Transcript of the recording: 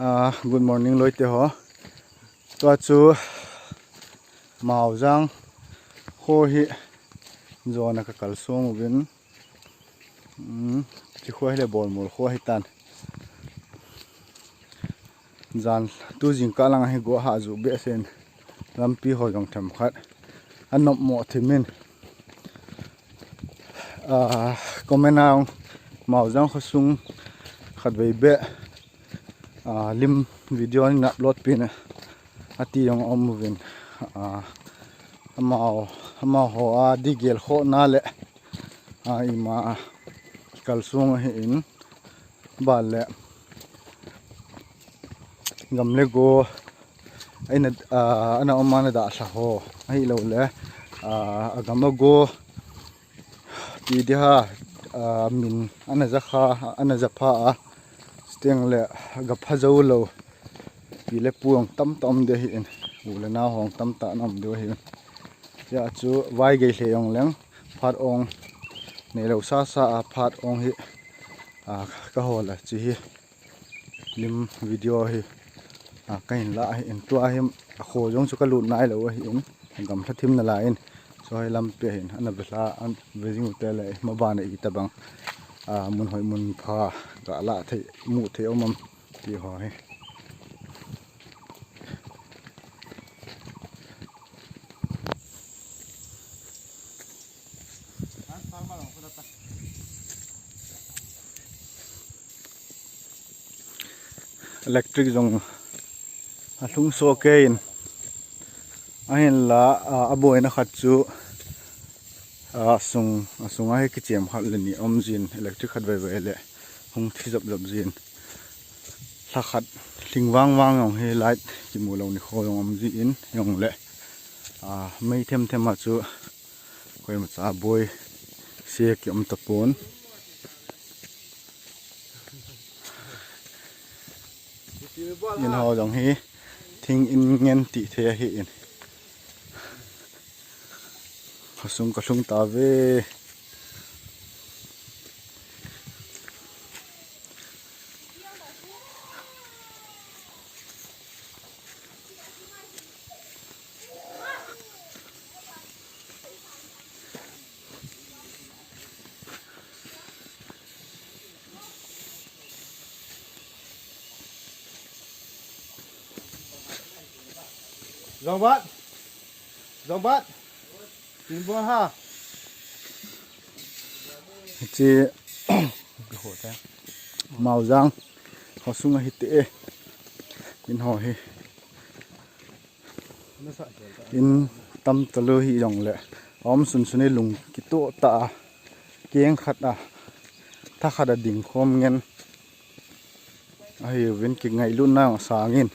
Good morning loi te ho to chu mau jang ho hi zona ka kal song win chi khoi le bol mol kho hi tan jan tu jing ka lang hi go ha zu be sen lampi ho jong tham khat anop mo thimin komenang mau jang khosung khat vei be lim video ni upload pin ati yong omuvin ama ho digel kho na le ima kalsung hi in balle gamle go aina ana omana da sa ho ai lo le agama go ti dia min ana zakha ana zapha steng le ga phajo lo pi le puang tam tam de hi in ule na hong tam ta nam do hi ya chu vai ge hle yong leng phat ong ne lo sa sa phat ong hi ka hola chi hi lim video hi kain la hi in tua hi kho jong chu ka lut nai lo hi in gam thim na la in so hi lam pe hin ana bela an vejing hotel le ma ba na i tabang mun hoi mun pha ga la thei mu thei omam ti ho hi electric jong athung so ke in ahin la aboina khat chu asung ai ki chem khat le ni omjin electric khat ve le hung thi jop jin la khat lingwang wang ong he light ki mu lo ni kho yong omji in yong le mei them ma chu koi ma cha boy se ki om tapon in ho jong hi thing in ngen ti the hi in khasung ka hlung ta ve Dòng bát tìm bữa ha chị hổ ta màu răng họ sung hít tệ in họ hi in tâm tơ hi dòng lệ om sun sunni lung kito ta kieng khát tha khát đỉnh khom ngen ai viên kinh ngày luôn nào sáng in